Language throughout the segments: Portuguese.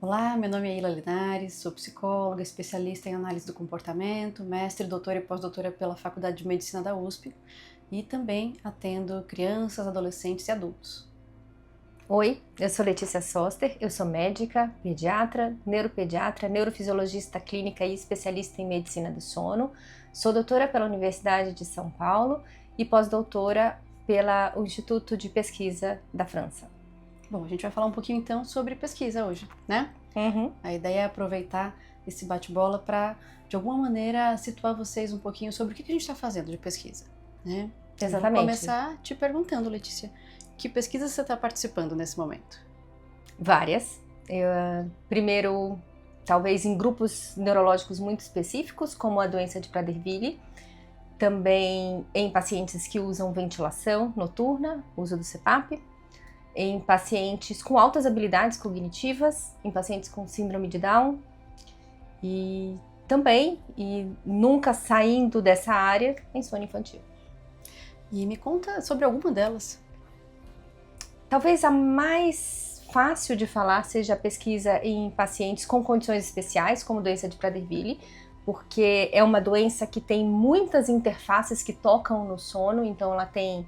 Olá, meu nome é Ila Linares, sou psicóloga, especialista em análise do comportamento, mestre, doutora e pós-doutora pela Faculdade de Medicina da USP e também atendo crianças, adolescentes e adultos. Oi, eu sou Letícia Soster, eu sou médica, pediatra, neuropediatra, neurofisiologista clínica e especialista em medicina do sono. Sou doutora pela Universidade de São Paulo e pós-doutora pelo Instituto de Pesquisa da França. Bom, a gente vai falar um pouquinho então sobre pesquisa hoje, né? A ideia é aproveitar esse bate-bola para, de alguma maneira, situar vocês um pouquinho sobre o que a gente está fazendo de pesquisa, né? Exatamente. Vou começar te perguntando, Letícia, que pesquisa você está participando nesse momento? Várias. Primeiro, talvez em grupos neurológicos muito específicos, como a doença de Prader-Willi. Também em pacientes que usam ventilação noturna, uso do CPAP. Em pacientes com altas habilidades cognitivas, em pacientes com síndrome de Down. E também, e nunca saindo dessa área, em sono infantil. E me conta sobre alguma delas. Talvez a mais fácil de falar seja a pesquisa em pacientes com condições especiais, como doença de Prader-Willi, porque é uma doença que tem muitas interfaces que tocam no sono, então ela tem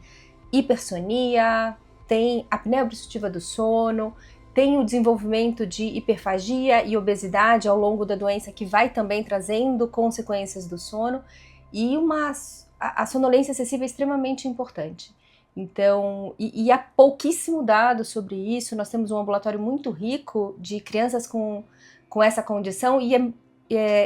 hipersonia, tem apneia obstrutiva do sono, tem o desenvolvimento de hiperfagia e obesidade ao longo da doença que vai também trazendo consequências do sono e a sonolência excessiva é extremamente importante. Então, e há pouquíssimo dado sobre isso. Nós temos um ambulatório muito rico de crianças com essa condição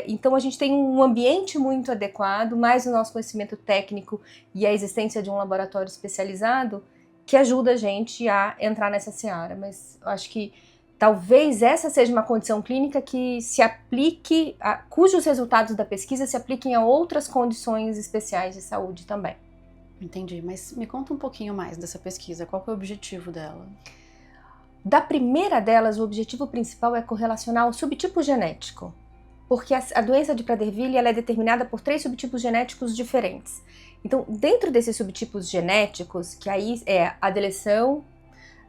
então a gente tem um ambiente muito adequado, mais o nosso conhecimento técnico e a existência de um laboratório especializado que ajuda a gente a entrar nessa seara. Mas eu acho que talvez essa seja uma condição clínica que se aplique, cujos resultados da pesquisa se apliquem a outras condições especiais de saúde também. Entendi, mas me conta um pouquinho mais dessa pesquisa, qual que é o objetivo dela? Da primeira delas, o objetivo principal é correlacionar o subtipo genético, porque a doença de Prader-Willi ela é determinada por 3 subtipos genéticos diferentes. Então, dentro desses subtipos genéticos, que aí é a deleção,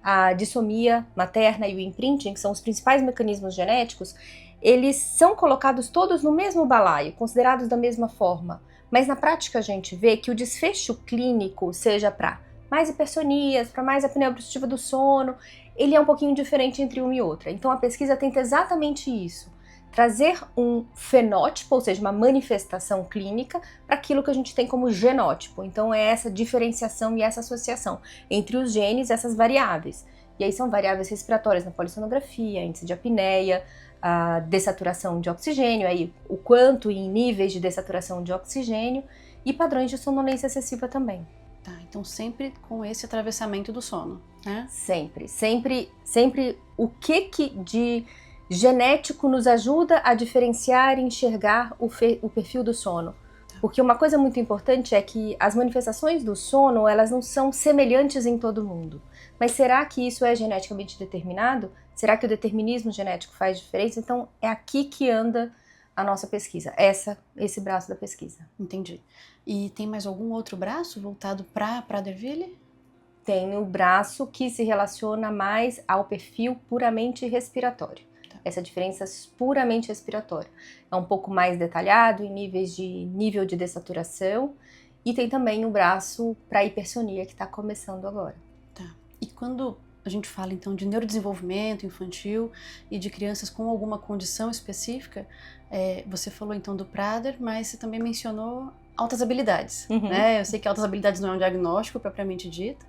a dissomia materna e o imprinting, que são os principais mecanismos genéticos, eles são colocados todos no mesmo balaio, considerados da mesma forma. Mas na prática a gente vê que o desfecho clínico, seja para mais hipersonias, para mais apneia obstrutiva do sono, ele é um pouquinho diferente entre uma e outra. Então a pesquisa tenta exatamente isso, trazer um fenótipo, ou seja, uma manifestação clínica, para aquilo que a gente tem como genótipo. Então é essa diferenciação e essa associação entre os genes, essas variáveis. E aí são variáveis respiratórias na polissonografia, índice de apneia, a dessaturação de oxigênio, aí o quanto em níveis de dessaturação de oxigênio e padrões de sonolência excessiva também. Tá, então sempre com esse atravessamento do sono, né? Sempre o que de genético nos ajuda a diferenciar e enxergar o perfil do sono. Porque uma coisa muito importante é que as manifestações do sono, elas não são semelhantes em todo mundo. Mas será que isso é geneticamente determinado? Será que o determinismo genético faz diferença? Então, é aqui que anda a nossa pesquisa, esse braço da pesquisa. Entendi. E tem mais algum outro braço voltado para Prader-Willi? Tem o braço que se relaciona mais ao perfil puramente respiratório. Essa diferença puramente respiratória. É um pouco mais detalhado em nível de dessaturação e tem também o braço para hipersonia que está começando agora. Tá. E quando a gente fala então de neurodesenvolvimento infantil e de crianças com alguma condição específica, você falou então do Prader, mas você também mencionou altas habilidades, né? Eu sei que altas habilidades não é um diagnóstico propriamente dito,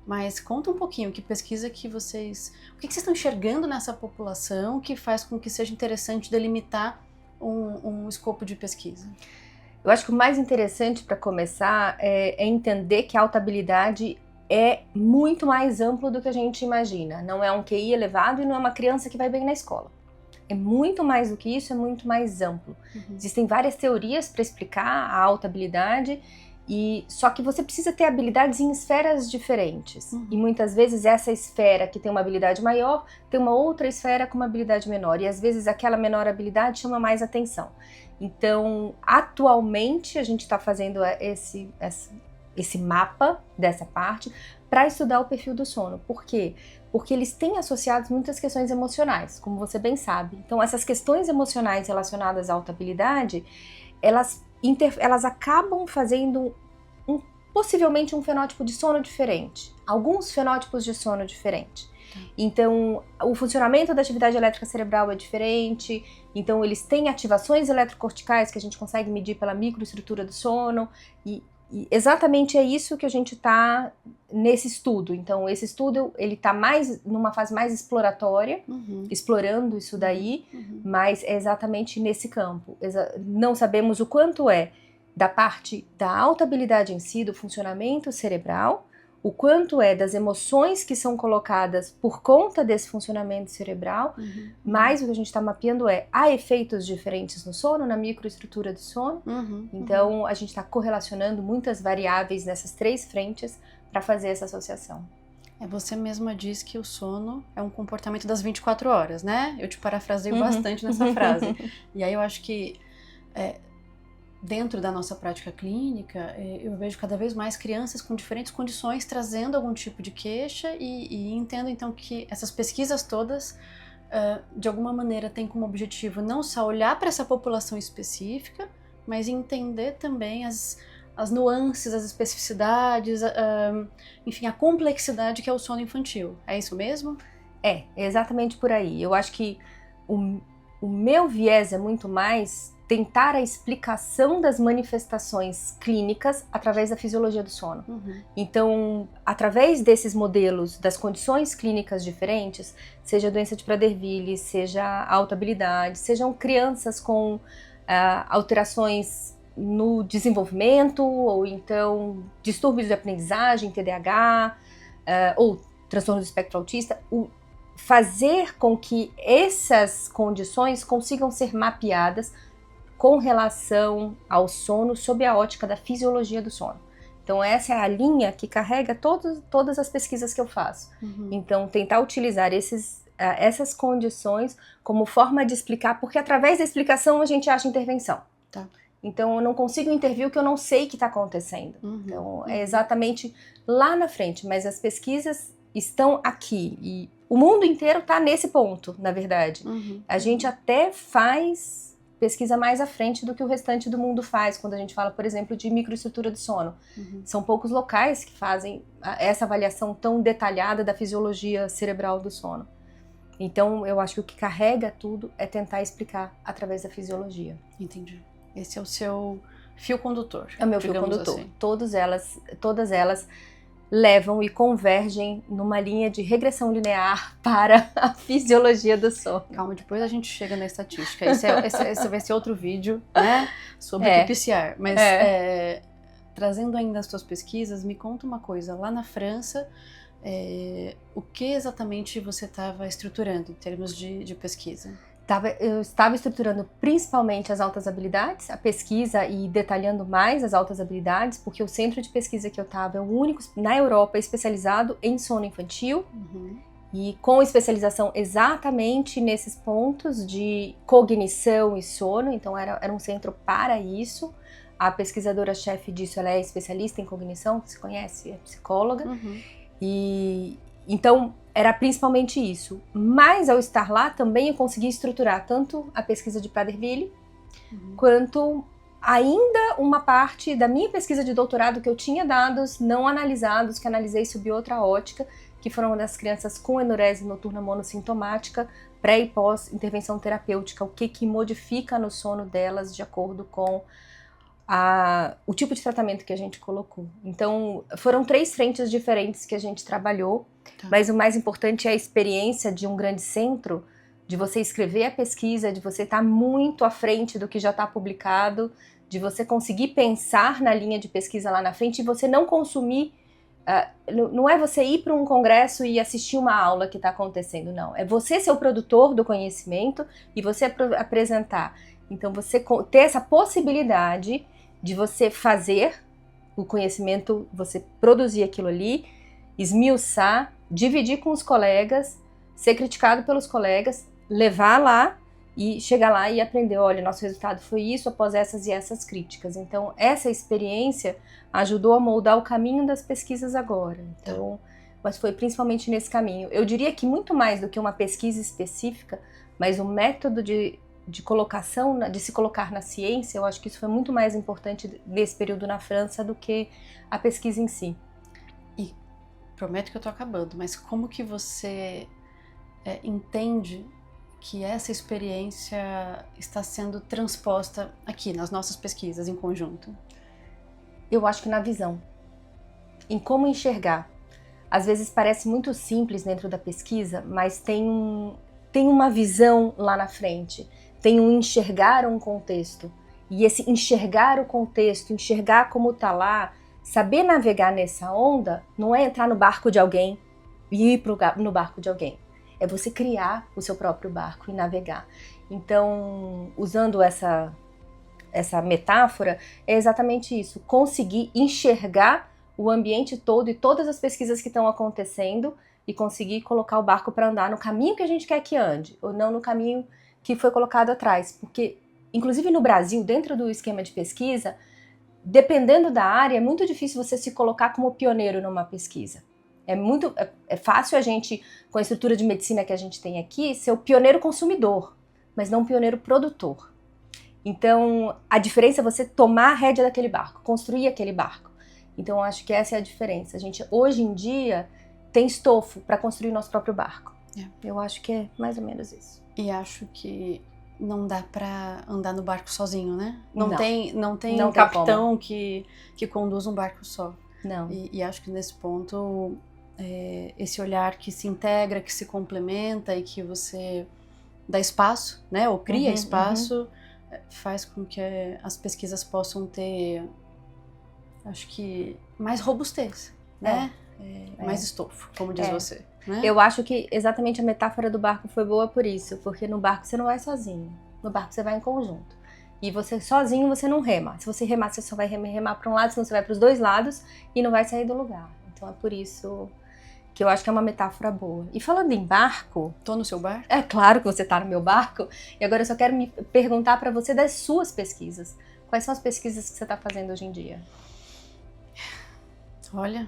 mas conta um pouquinho, que pesquisa que o que vocês estão enxergando nessa população que faz com que seja interessante delimitar um escopo de pesquisa? Eu acho que o mais interessante para começar é entender que a alta habilidade é muito mais amplo do que a gente imagina. Não é um QI elevado e não é uma criança que vai bem na escola. É muito mais do que isso, é muito mais amplo. Existem várias teorias para explicar a alta habilidade, só que você precisa ter habilidades em esferas diferentes. E muitas vezes essa esfera que tem uma habilidade maior, tem uma outra esfera com uma habilidade menor. E às vezes aquela menor habilidade chama mais atenção. Então, atualmente a gente está fazendo esse mapa dessa parte, para estudar o perfil do sono. Por quê? Porque eles têm associados muitas questões emocionais, como você bem sabe. Então, essas questões emocionais relacionadas à alta habilidade, elas acabam fazendo possivelmente um fenótipo de sono diferente. Alguns fenótipos de sono diferente. Então, o funcionamento da atividade elétrica cerebral é diferente. Então, eles têm ativações eletrocorticais que a gente consegue medir pela microestrutura do sono. E exatamente é isso que a gente está nesse estudo. Então, esse estudo, ele está mais numa fase mais exploratória, explorando isso daí, mas é exatamente nesse campo. Não sabemos o quanto é da parte da alta habilidade em si, do funcionamento cerebral, o quanto é das emoções que são colocadas por conta desse funcionamento cerebral, mas o que a gente está mapeando há efeitos diferentes no sono, na microestrutura do sono. Então, a gente está correlacionando muitas variáveis nessas 3 frentes para fazer essa associação. Você mesma diz que o sono é um comportamento das 24 horas, né? Eu te parafraseio bastante nessa frase. E aí eu acho que dentro da nossa prática clínica, eu vejo cada vez mais crianças com diferentes condições trazendo algum tipo de queixa e entendo então que essas pesquisas todas, de alguma maneira, têm como objetivo não só olhar para essa população específica, mas entender também as nuances, as especificidades, enfim, a complexidade que é o sono infantil. É isso mesmo? É exatamente por aí. Eu acho que o meu viés é muito mais tentar a explicação das manifestações clínicas através da fisiologia do sono. Então, através desses modelos, das condições clínicas diferentes, seja a doença de Prader-Willi, seja a alta habilidade, sejam crianças com alterações no desenvolvimento, ou então distúrbios de aprendizagem, TDAH, ou transtorno do espectro autista, fazer com que essas condições consigam ser mapeadas com relação ao sono sob a ótica da fisiologia do sono. Então essa é a linha que carrega todas as pesquisas que eu faço. Então tentar utilizar essas condições como forma de explicar, porque através da explicação a gente acha intervenção. Tá. Então eu não consigo intervir o que eu não sei que está acontecendo. Então é exatamente lá na frente, mas as pesquisas estão aqui e o mundo inteiro está nesse ponto, na verdade. A gente até faz pesquisa mais à frente do que o restante do mundo faz, quando a gente fala, por exemplo, de microestrutura do sono. São poucos locais que fazem essa avaliação tão detalhada da fisiologia cerebral do sono. Então, eu acho que o que carrega tudo é tentar explicar através da fisiologia. Entendi. Esse é o seu fio condutor. É o meu fio condutor. Assim. Todas elas levam e convergem numa linha de regressão linear para a fisiologia do sono. Calma, depois a gente chega na estatística. Esse vai ser outro vídeo, né, sobre o PPCR. Mas trazendo ainda as suas pesquisas, me conta uma coisa. Lá na França, o que exatamente você estava estruturando em termos de pesquisa? Eu estava estruturando principalmente as altas habilidades, a pesquisa e detalhando mais as altas habilidades, porque o centro de pesquisa que eu estava é o único na Europa especializado em sono infantil e com especialização exatamente nesses pontos de cognição e sono, então era um centro para isso. A pesquisadora-chefe disso, ela é especialista em cognição, você conhece, é psicóloga, e então era principalmente isso, mas ao estar lá também eu consegui estruturar tanto a pesquisa de Prader-Willi quanto ainda uma parte da minha pesquisa de doutorado que eu tinha dados não analisados, que analisei sob outra ótica, que foram das crianças com enurese noturna monossintomática, pré e pós intervenção terapêutica, o que modifica no sono delas de acordo com o tipo de tratamento que a gente colocou. Então, foram 3 frentes diferentes que a gente trabalhou, mas o mais importante é a experiência de um grande centro, de você escrever a pesquisa, de você estar muito à frente do que já está publicado, de você conseguir pensar na linha de pesquisa lá na frente e você não consumir. Não é você ir para um congresso e assistir uma aula que está acontecendo, não. É você ser o produtor do conhecimento e você apresentar. Então, você ter essa possibilidade de você fazer o conhecimento, você produzir aquilo ali, esmiuçar, dividir com os colegas, ser criticado pelos colegas, levar lá e chegar lá e aprender, olha, nosso resultado foi isso após essas e essas críticas. Então, essa experiência ajudou a moldar o caminho das pesquisas agora. Então, mas foi principalmente nesse caminho. Eu diria que muito mais do que uma pesquisa específica, mas o método de colocação, de se colocar na ciência, eu acho que isso foi muito mais importante nesse período na França do que a pesquisa em si. E prometo que eu tô acabando, mas como que você entende que essa experiência está sendo transposta aqui nas nossas pesquisas em conjunto? Eu acho que na visão, em como enxergar. Às vezes parece muito simples dentro da pesquisa, mas tem uma visão lá na frente, tem um enxergar um contexto. E esse enxergar o contexto, enxergar como tá lá, saber navegar nessa onda, não é entrar no barco de alguém e ir no barco de alguém. É você criar o seu próprio barco e navegar. Então, usando essa metáfora, é exatamente isso. Conseguir enxergar o ambiente todo e todas as pesquisas que estão acontecendo e conseguir colocar o barco para andar no caminho que a gente quer que ande, ou não no caminho que foi colocado atrás. Porque, inclusive no Brasil, dentro do esquema de pesquisa, dependendo da área, é muito difícil você se colocar como pioneiro numa pesquisa. É fácil a gente, com a estrutura de medicina que a gente tem aqui, ser o pioneiro consumidor, mas não o pioneiro produtor. Então, a diferença é você tomar a rédea daquele barco, construir aquele barco. Então, eu acho que essa é a diferença. A gente, hoje em dia, tem estofo para construir nosso próprio barco. Eu acho que é mais ou menos isso. E acho que não dá para andar no barco sozinho, né? Não tem capitão que conduz um barco só. Não. E acho que nesse ponto, esse olhar que se integra, que se complementa e que você dá espaço, né? Ou cria espaço, faz com que as pesquisas possam ter, acho que, mais robustez, né? Mais estofo, como diz você. Né? Eu acho que exatamente a metáfora do barco foi boa por isso, porque no barco você não vai sozinho, no barco você vai em conjunto. E você sozinho você não rema. Se você remar, você só vai remar para um lado, senão você vai para os dois lados e não vai sair do lugar. Então é por isso que eu acho que é uma metáfora boa. E falando em barco... Tô no seu barco? É claro que você tá no meu barco. E agora eu só quero me perguntar para você das suas pesquisas. Quais são as pesquisas que você está fazendo hoje em dia? Olha...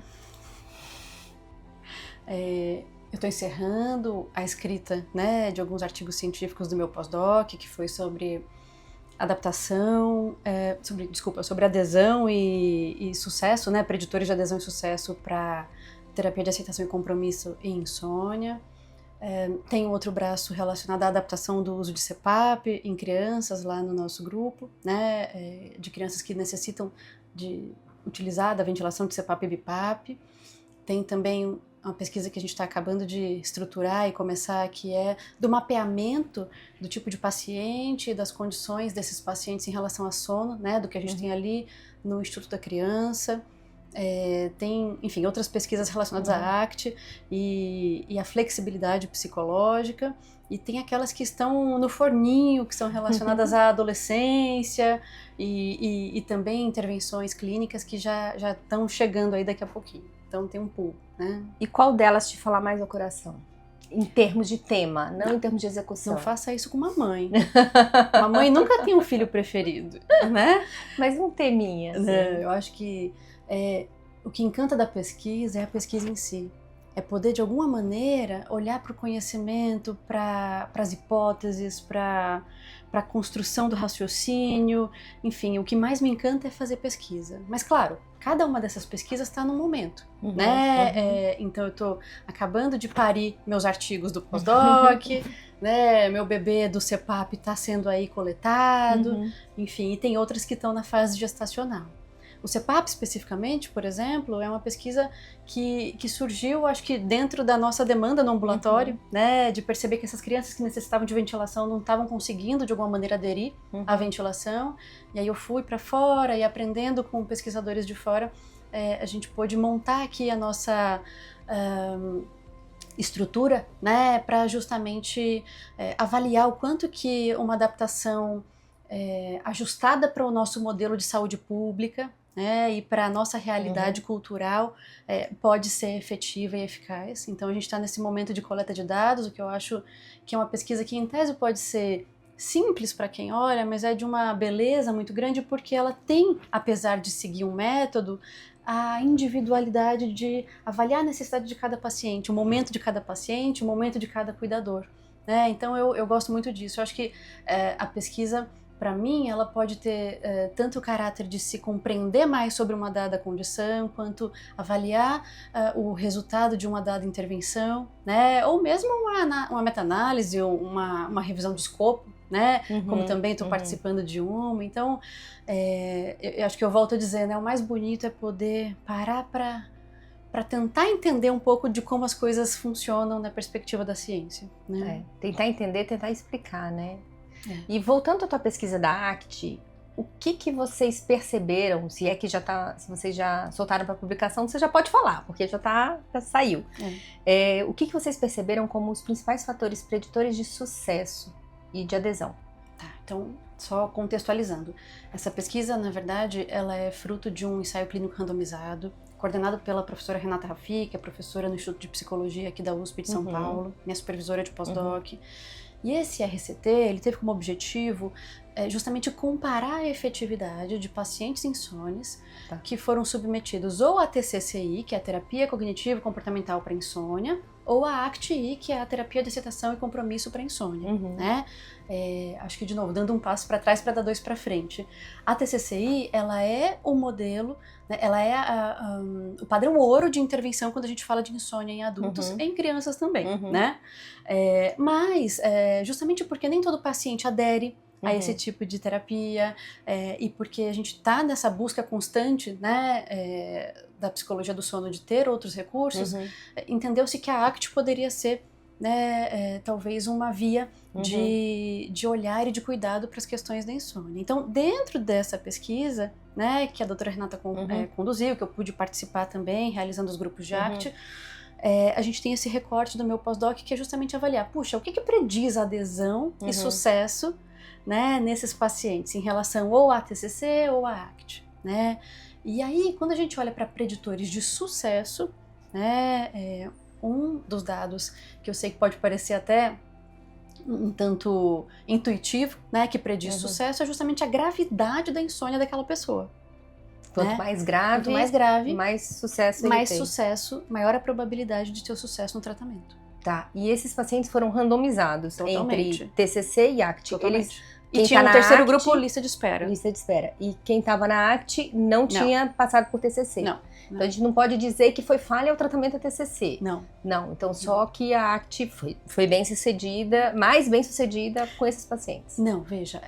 eu estou encerrando a escrita, né, de alguns artigos científicos do meu pós-doc, que foi sobre adaptação, sobre adesão e sucesso, né, preditores de adesão e sucesso para terapia de aceitação e compromisso e insônia. Tem outro braço relacionado à adaptação do uso de CPAP em crianças lá no nosso grupo, né, de crianças que necessitam de utilizar da ventilação de CPAP e BIPAP. Tem também uma pesquisa que a gente está acabando de estruturar e começar, que é do mapeamento do tipo de paciente e das condições desses pacientes em relação a sono, né, do que a gente tem ali no Instituto da Criança. Tem, enfim, outras pesquisas relacionadas à ACT e a flexibilidade psicológica, e tem aquelas que estão no forninho, que são relacionadas à adolescência e também intervenções clínicas que já estão chegando aí daqui a pouquinho. Então tem um pool, né? E qual delas te fala mais ao coração? Em termos de tema, não em termos de execução. Não faça isso com uma mãe. Uma mãe nunca tem um filho preferido, né? Mas um teminha, assim. Eu acho que o que encanta da pesquisa é a pesquisa em si. É poder, de alguma maneira, olhar para o conhecimento, para as hipóteses, para a construção do raciocínio. Enfim, o que mais me encanta é fazer pesquisa. Mas, claro, cada uma dessas pesquisas está no momento, né? Então, eu estou acabando de parir meus artigos do pós-doc, né? Meu bebê do CPAP está sendo aí coletado. Enfim, e tem outras que estão na fase gestacional. O CPAP, especificamente, por exemplo, é uma pesquisa que surgiu, acho que dentro da nossa demanda no ambulatório, né, de perceber que essas crianças que necessitavam de ventilação não estavam conseguindo, de alguma maneira, aderir à ventilação. E aí eu fui para fora e aprendendo com pesquisadores de fora, a gente pôde montar aqui a nossa estrutura, né, para justamente avaliar o quanto que uma adaptação ajustada para o nosso modelo de saúde pública, e para a nossa realidade cultural pode ser efetiva e eficaz. Então a gente está nesse momento de coleta de dados, o que eu acho que é uma pesquisa que em tese pode ser simples para quem olha, mas é de uma beleza muito grande porque ela tem, apesar de seguir um método, a individualidade de avaliar a necessidade de cada paciente, o momento de cada paciente, o momento de cada cuidador, né? Então eu gosto muito disso. Eu acho que a pesquisa, para mim, ela pode ter tanto o caráter de se compreender mais sobre uma dada condição, quanto avaliar o resultado de uma dada intervenção, né? Ou mesmo uma meta-análise, ou uma revisão de escopo, né? Como também estou participando de uma. Então, eu acho que eu volto a dizer, né? O mais bonito é poder parar para tentar entender um pouco de como as coisas funcionam na perspectiva da ciência, né? Tentar entender, tentar explicar, né? E voltando à tua pesquisa da ACT, o que vocês perceberam, se é que se vocês já soltaram para publicação, você já pode falar, porque já saiu. O que vocês perceberam como os principais fatores preditores de sucesso e de adesão? Tá, então, só contextualizando. Essa pesquisa, na verdade, ela é fruto de um ensaio clínico randomizado, coordenado pela professora Renata Raffi, que é professora no Instituto de Psicologia aqui da USP de São Paulo, minha supervisora de pós-doc. E esse RCT, ele teve como objetivo justamente comparar a efetividade de pacientes insônios que foram submetidos ou a TCCI, que é a terapia cognitivo comportamental para insônia, ou a ACT-I, que é a terapia de aceitação e compromisso para insônia, né? Acho que, de novo, dando um passo para trás para dar dois para frente. A TCCI, ela é o modelo, né? Ela é o padrão ouro de intervenção quando a gente fala de insônia em adultos, em crianças também, né? Mas, justamente porque nem todo paciente adere a esse tipo de terapia, e porque a gente está nessa busca constante, né, da psicologia do sono de ter outros recursos, entendeu-se que a ACT poderia ser, né, talvez uma via de olhar e de cuidado para as questões da insônia. Então, dentro dessa pesquisa, né, que a doutora Renata conduziu, que eu pude participar também, realizando os grupos de ACT, a gente tem esse recorte do meu pós-doc, que é justamente avaliar, puxa, o que prediz a adesão e sucesso, né, nesses pacientes em relação ou à TCC ou à ACT, né? E aí, quando a gente olha para preditores de sucesso, né, um dos dados que eu sei que pode parecer até um tanto intuitivo, né, que prediz sucesso, é justamente a gravidade da insônia daquela pessoa. Quanto mais grave, mais sucesso ele tem. Sucesso, maior a probabilidade de ter o sucesso no tratamento. Tá, e esses pacientes foram randomizados entre TCC e ACT. Totalmente. E tinha um terceiro grupo, lista de espera. Lista de espera. E quem estava na ACT não tinha passado por TCC. Não. Então a gente não pode dizer que foi falha o tratamento da TCC. Não. Então só que a ACT foi bem sucedida, mais bem sucedida com esses pacientes. Não, veja,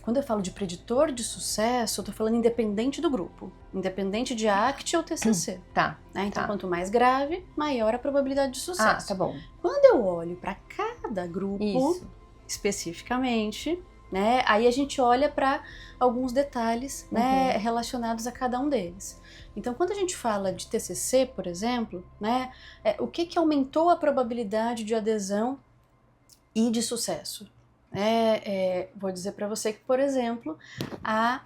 quando eu falo de preditor de sucesso, eu tô falando independente do grupo. Independente de ACT ou TCC. Tá. Né? Então, quanto mais grave, maior a probabilidade de sucesso. Tá bom. Quando eu olho para cada grupo, especificamente, né, aí a gente olha para alguns detalhes, né, relacionados a cada um deles. Então, quando a gente fala de TCC, por exemplo, né, o que aumentou a probabilidade de adesão e de sucesso? Vou dizer para você que, por exemplo, a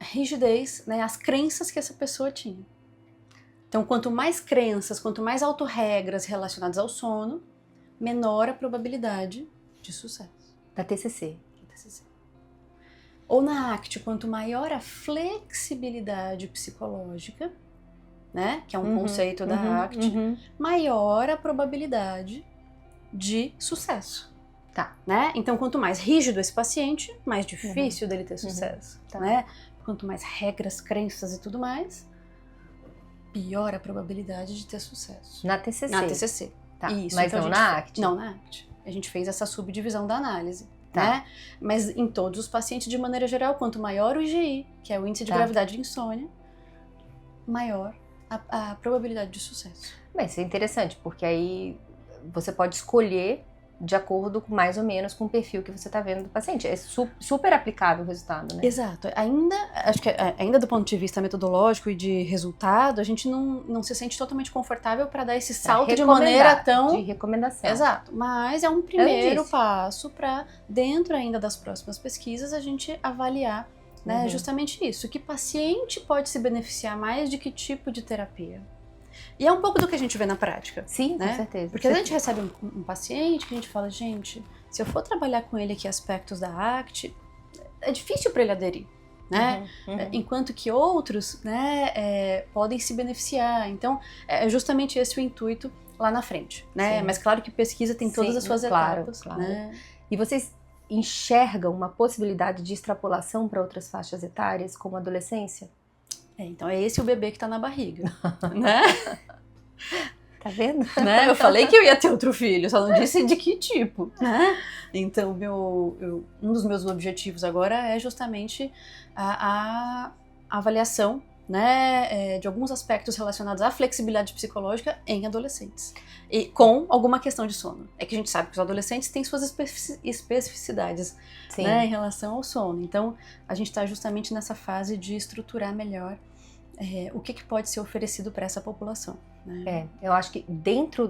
rigidez, né, as crenças que essa pessoa tinha. Então, quanto mais crenças, quanto mais autorregras relacionadas ao sono, menor a probabilidade de sucesso. Da TCC. Ou na ACT, quanto maior a flexibilidade psicológica, né, que é um conceito da ACT, maior a probabilidade de sucesso. Tá. Né? Então, quanto mais rígido esse paciente, mais difícil dele ter sucesso. Tá. Né? Quanto mais regras, crenças e tudo mais, pior a probabilidade de ter sucesso. Na TCC. Na TCC. Tá. Isso, mas então não na ACT? Não na ACT. A gente fez essa subdivisão da análise. Né? Mas em todos os pacientes, de maneira geral, quanto maior o IGI, que é o índice de gravidade de insônia, maior a probabilidade de sucesso. Mas isso é interessante, porque aí você pode escolher de acordo com mais ou menos com o perfil que você está vendo do paciente. É super aplicável o resultado, né? Exato. Acho que ainda do ponto de vista metodológico e de resultado, a gente não se sente totalmente confortável para dar esse salto de maneira tão... De recomendação. Exato. Mas é um primeiro passo para, dentro ainda das próximas pesquisas, a gente avaliar, né, justamente isso. Que paciente pode se beneficiar mais de que tipo de terapia? E é um pouco do que a gente vê na prática. Sim, né? com certeza. Porque a gente recebe um paciente que a gente fala, gente, se eu for trabalhar com ele aqui aspectos da ACT, é difícil para ele aderir, né? Enquanto que outros, né, podem se beneficiar. Então, é justamente esse o intuito lá na frente, né? Sim. Mas claro que pesquisa tem todas as suas etapas, claro. né? E vocês enxergam uma possibilidade de extrapolação para outras faixas etárias, como a adolescência? Então é esse o bebê que tá na barriga, né? Tá vendo? Né? Eu falei que eu ia ter outro filho, só não disse de que tipo, né? Então, um dos meus objetivos agora é justamente a avaliação, né, de alguns aspectos relacionados à flexibilidade psicológica em adolescentes. E com alguma questão de sono. É que a gente sabe que os adolescentes têm suas especificidades, né, em relação ao sono. Então, a gente está justamente nessa fase de estruturar melhor o que pode ser oferecido para essa população. Né? Eu acho que dentro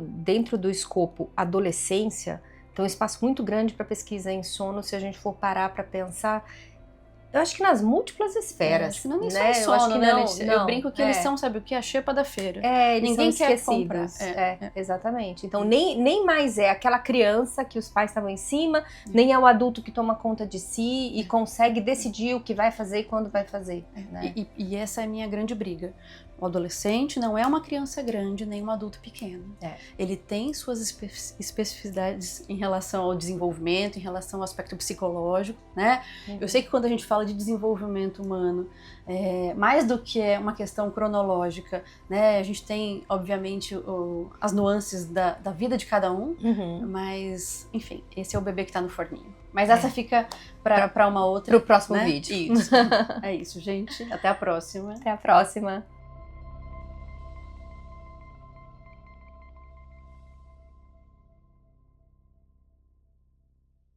do escopo adolescência, tem um espaço muito grande para pesquisa em sono, se a gente for parar para pensar. Eu acho que nas múltiplas esferas. Acho que não é nem né? só sono, né? Eu brinco que eles é. são, sabe o que? A xepa da feira. Eles Ninguém são quer esquecidos. comprar. Exatamente. Então, nem mais é aquela criança que os pais estavam em cima, nem é o adulto que toma conta de si e consegue decidir o que vai fazer e quando vai fazer. Né? E essa é a minha grande briga. O adolescente não é uma criança grande, nem um adulto pequeno. Ele tem suas especificidades em relação ao desenvolvimento, em relação ao aspecto psicológico, né? Eu sei que quando a gente fala de desenvolvimento humano, mais do que uma questão cronológica, né? A gente tem, obviamente, as nuances da vida de cada um, mas, enfim, esse é o bebê que tá no forninho. Mas essa fica para uma outra. Pro próximo né? vídeo. Isso. É isso, gente. Até a próxima. Até a próxima.